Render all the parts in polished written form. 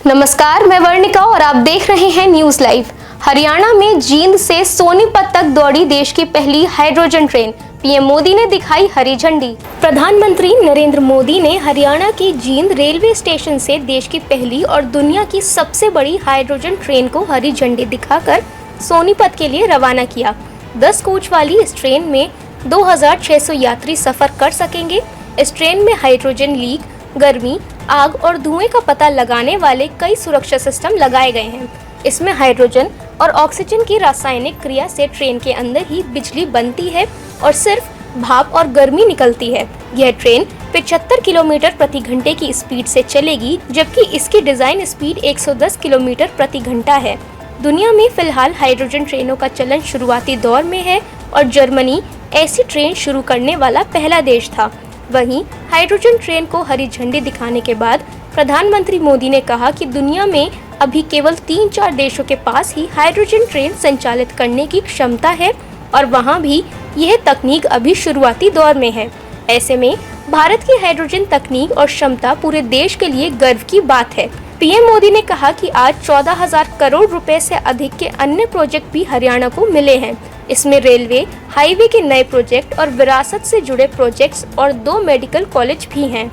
नमस्कार, मैं वर्णिका और आप देख रहे हैं न्यूज लाइव। हरियाणा में जींद से सोनीपत तक दौड़ी देश की पहली हाइड्रोजन ट्रेन। पीएम मोदी ने दिखाई हरी झंडी। प्रधानमंत्री नरेंद्र मोदी ने हरियाणा के जींद रेलवे स्टेशन से देश की पहली और दुनिया की सबसे बड़ी हाइड्रोजन ट्रेन को हरी झंडी दिखाकर सोनीपत के लिए रवाना किया। 10 कोच वाली इस ट्रेन में 2600 यात्री सफर कर सकेंगे। इस ट्रेन में हाइड्रोजन लीक, गर्मी, आग और धुएं का पता लगाने वाले कई सुरक्षा सिस्टम लगाए गए हैं। इसमें हाइड्रोजन और ऑक्सीजन की रासायनिक क्रिया से ट्रेन के अंदर ही बिजली बनती है और सिर्फ भाप और गर्मी निकलती है। यह ट्रेन 75 किलोमीटर प्रति घंटे की स्पीड से चलेगी, जबकि इसकी डिजाइन स्पीड 110 किलोमीटर प्रति घंटा है। दुनिया में फिलहाल हाइड्रोजन ट्रेनों का चलन शुरुआती दौर में है और जर्मनी ऐसी ट्रेन शुरू करने वाला पहला देश था। वहीं हाइड्रोजन ट्रेन को हरी झंडी दिखाने के बाद प्रधानमंत्री मोदी ने कहा कि दुनिया में अभी केवल 3-4 देशों के पास ही हाइड्रोजन ट्रेन संचालित करने की क्षमता है और वहां भी यह तकनीक अभी शुरुआती दौर में है। ऐसे में भारत की हाइड्रोजन तकनीक और क्षमता पूरे देश के लिए गर्व की बात है। पीएम मोदी ने कहा कि आज 14,000 करोड़ रुपए से अधिक के अन्य प्रोजेक्ट भी हरियाणा को मिले हैं। इसमें रेलवे, हाईवे के नए प्रोजेक्ट और विरासत से जुड़े प्रोजेक्ट्स और 2 मेडिकल कॉलेज भी हैं।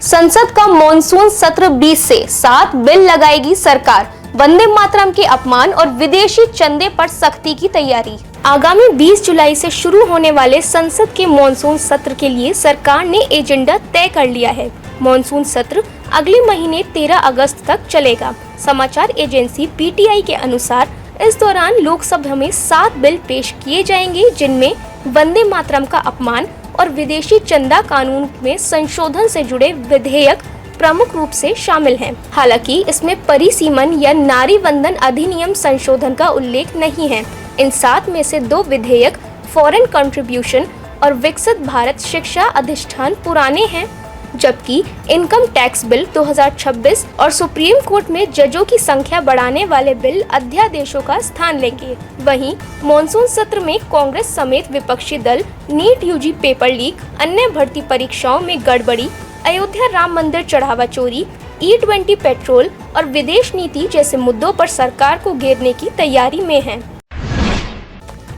संसद का मॉनसून सत्र 20 से 7 बिल लगाएगी सरकार। वंदे मातरम के अपमान और विदेशी चंदे पर सख्ती की तैयारी। आगामी 20 जुलाई से शुरू होने वाले संसद के मॉनसून सत्र के लिए सरकार ने एजेंडा तय कर लिया है। मॉनसून सत्र अगले महीने 13 अगस्त तक चलेगा। समाचार एजेंसी पीटीआई के अनुसार इस दौरान लोकसभा में 7 बिल पेश किए जाएंगे, जिनमें वंदे मातरम का अपमान और विदेशी चंदा कानून में संशोधन से जुड़े विधेयक प्रमुख रूप से शामिल हैं। हालांकि इसमें परिसीमन या नारी वंदन अधिनियम संशोधन का उल्लेख नहीं है। इन 7 में से 2 विधेयक फॉरेन कंट्रीब्यूशन और विकसित भारत शिक्षा अधिष्ठान पुराने हैं, जबकि इनकम टैक्स बिल 2026 और सुप्रीम कोर्ट में जजों की संख्या बढ़ाने वाले बिल अध्यादेशों का स्थान लेंगे। वहीं मॉनसून सत्र में कांग्रेस समेत विपक्षी दल नीट यूजी पेपर लीक, अन्य भर्ती परीक्षाओं में गड़बड़ी, अयोध्या राम मंदिर चढ़ावा चोरी, E20 पेट्रोल और विदेश नीति जैसे मुद्दों पर सरकार को घेरने की तैयारी में है।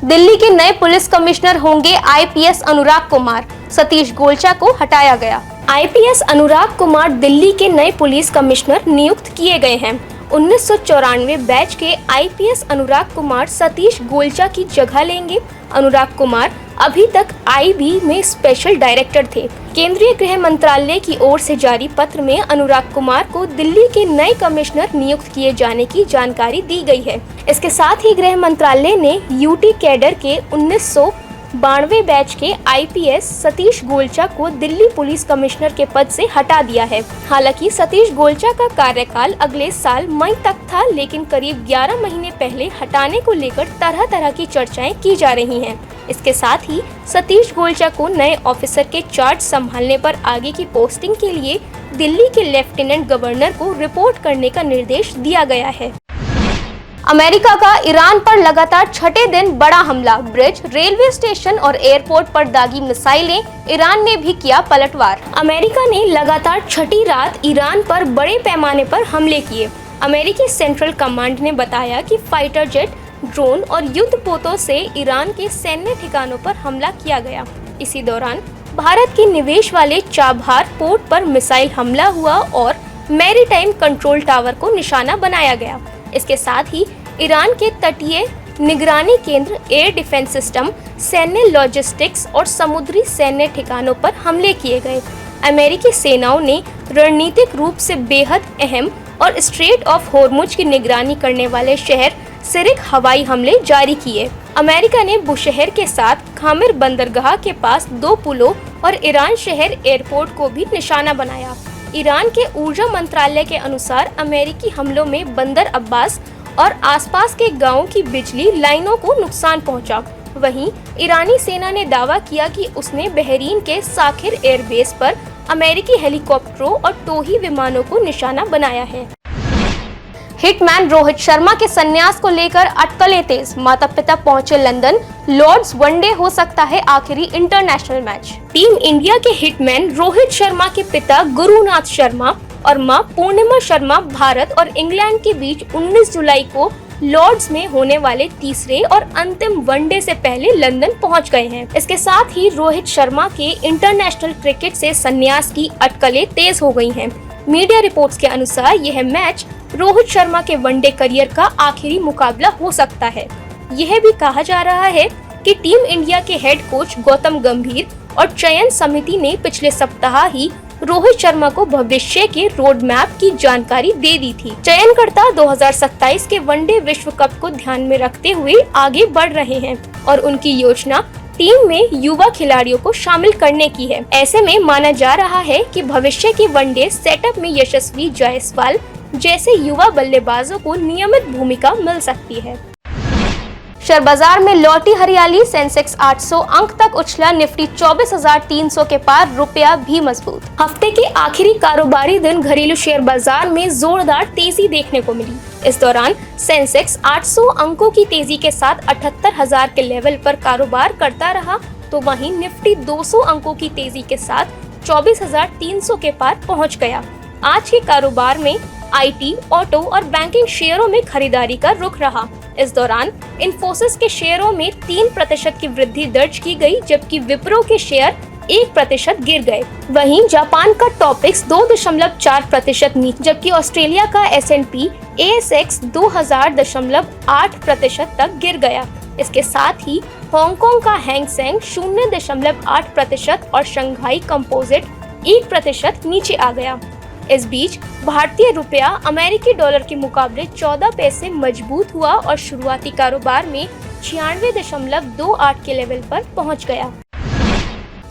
दिल्ली के नए पुलिस कमिश्नर होंगे आईपीएस अनुराग कुमार। सतीश गोलचा को हटाया गया। आईपीएस अनुराग कुमार दिल्ली के नए पुलिस कमिश्नर नियुक्त किए गए हैं। 1994 बैच के आईपीएस अनुराग कुमार सतीश गोलचा की जगह लेंगे। अनुराग कुमार अभी तक आईबी में स्पेशल डायरेक्टर थे। केंद्रीय गृह मंत्रालय की ओर से जारी पत्र में अनुराग कुमार को दिल्ली के नए कमिश्नर नियुक्त किए जाने की जानकारी दी गई है। इसके साथ ही गृह मंत्रालय ने यूटी कैडर के 1992 बैच के आईपीएस सतीश गोलचा को दिल्ली पुलिस कमिश्नर के पद से हटा दिया है। हालांकि सतीश गोलचा का कार्यकाल अगले साल मई तक था, लेकिन करीब 11 महीने पहले हटाने को लेकर तरह तरह की चर्चाएं की जा रही हैं। इसके साथ ही सतीश गोलचा को नए ऑफिसर के चार्ज संभालने पर आगे की पोस्टिंग के लिए दिल्ली के लेफ्टिनेंट गवर्नर को रिपोर्ट करने का निर्देश दिया गया है। अमेरिका का ईरान पर लगातार छठे दिन बड़ा हमला। ब्रिज, रेलवे स्टेशन और एयरपोर्ट पर दागी मिसाइलें, ईरान ने भी किया पलटवार। अमेरिका ने लगातार छठी रात ईरान पर बड़े पैमाने पर हमले किए। अमेरिकी सेंट्रल कमांड ने बताया कि फाइटर जेट, ड्रोन और युद्धपोतों से ईरान के सैन्य ठिकानों पर हमला किया गया। इसी दौरान भारत के निवेश वाले चाबहार पोर्ट पर मिसाइल हमला हुआ और मैरीटाइम कंट्रोल टावर को निशाना बनाया गया। इसके साथ ही ईरान के तटीय निगरानी केंद्र, एयर डिफेंस सिस्टम, सैन्य लॉजिस्टिक्स और समुद्री सैन्य ठिकानों पर हमले किए गए। अमेरिकी सेनाओं ने रणनीतिक रूप से बेहद अहम और स्ट्रेट ऑफ होर्मुज की निगरानी करने वाले शहर सिरिक हवाई हमले जारी किए। अमेरिका ने बुशहर के साथ खामिर बंदरगाह के पास 2 पुलों और ईरान शहर एयरपोर्ट को भी निशाना बनाया। ईरान के ऊर्जा मंत्रालय के अनुसार अमेरिकी हमलों में बंदर अब्बास और आसपास के गांवों की बिजली लाइनों को नुकसान पहुंचा। वहीं ईरानी सेना ने दावा किया कि उसने बहरीन के साखिर एयरबेस पर अमेरिकी हेलीकॉप्टरों और टोही विमानों को निशाना बनाया है। हिटमैन रोहित शर्मा के संन्यास को लेकर अटकलें तेज। माता पिता पहुंचे लंदन। लॉर्ड्स वनडे हो सकता है आखिरी इंटरनेशनल मैच। टीम इंडिया के हिटमैन रोहित शर्मा के पिता गुरुनाथ शर्मा और मां पूर्णिमा शर्मा भारत और इंग्लैंड के बीच 19 जुलाई को लॉर्ड्स में होने वाले तीसरे और अंतिम वनडे से पहले लंदन पहुंच गए हैं। इसके साथ ही रोहित शर्मा के इंटरनेशनल क्रिकेट से संन्यास की अटकलें तेज हो गई हैं। मीडिया रिपोर्ट्स के अनुसार यह मैच रोहित शर्मा के वनडे करियर का आखिरी मुकाबला हो सकता है। यह भी कहा जा रहा है कि टीम इंडिया के हेड कोच गौतम गंभीर और चयन समिति ने पिछले सप्ताह ही रोहित शर्मा को भविष्य के रोड मैप की जानकारी दे दी थी। चयनकर्ता 2027 के वनडे विश्व कप को ध्यान में रखते हुए आगे बढ़ रहे हैं और उनकी योजना टीम में युवा खिलाड़ियों को शामिल करने की है। ऐसे में माना जा रहा है कि भविष्य के वनडे सेटअप में यशस्वी जायसवाल जैसे युवा बल्लेबाजों को नियमित भूमिका मिल सकती है। शेयर बाजार में लौटी हरियाली, सेंसेक्स 800 अंक तक उछला, निफ्टी 24,300 के पार, रुपया भी मजबूत। हफ्ते के आखिरी कारोबारी दिन घरेलू शेयर बाजार में जोरदार तेजी देखने को मिली। इस दौरान सेंसेक्स 800 अंकों की तेजी के साथ 78,000 के लेवल पर कारोबार करता रहा, तो वहीं निफ्टी 200 अंकों की तेजी के साथ 24,300 के पार पहुंच गया। आज के कारोबार में आईटी, ऑटो और बैंकिंग शेयरों में खरीदारी का रुख रहा। इस दौरान इन्फोसिस के शेयरों में 3% की वृद्धि दर्ज की गई, जबकि विप्रो के शेयर 1% गिर गए। वहीं जापान का टॉपिक्स 2.4% नीचे, जबकि ऑस्ट्रेलिया का S&P ASX 2000.8% तक गिर गया। इसके साथ ही हांगकांग का हैंग सेंग 0.8% और शंघाई कंपोजिट 1% नीचे आ गया। इस बीच भारतीय रुपया अमेरिकी डॉलर के मुकाबले 14 पैसे मजबूत हुआ और शुरुआती कारोबार में 96.28 के लेवल पर पहुंच गया।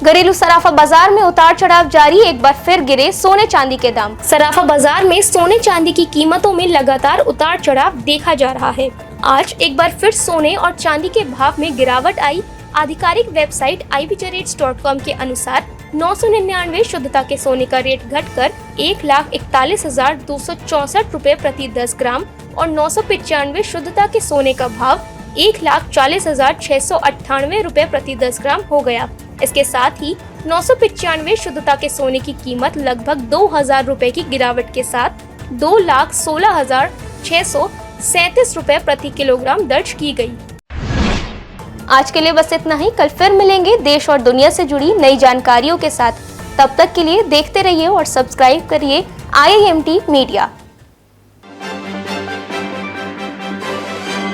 घरेलू सराफा बाजार में उतार चढ़ाव जारी, एक बार फिर गिरे सोने चांदी के दाम। सराफा बाजार में सोने चांदी की कीमतों में लगातार उतार चढ़ाव देखा जा रहा है। आज एक बार फिर सोने और चांदी के भाव में गिरावट आई। आधिकारिक वेबसाइट ibjrates.com के अनुसार 999 शुद्धता के सोने का रेट घटकर 1,41,264 रुपए प्रति 10 ग्राम और 995 शुद्धता के सोने का भाव 1,40,698 रुपए प्रति 10 ग्राम हो गया। इसके साथ ही 995 शुद्धता के सोने की कीमत लगभग 2,000 रुपए की गिरावट के साथ 2,16,637 रुपए प्रति किलोग्राम दर्ज की गई। आज के लिए बस इतना ही। कल फिर मिलेंगे देश और दुनिया से जुड़ी नई जानकारियों के साथ। तब तक के लिए देखते रहिए और सब्सक्राइब करिए IIMT मीडिया।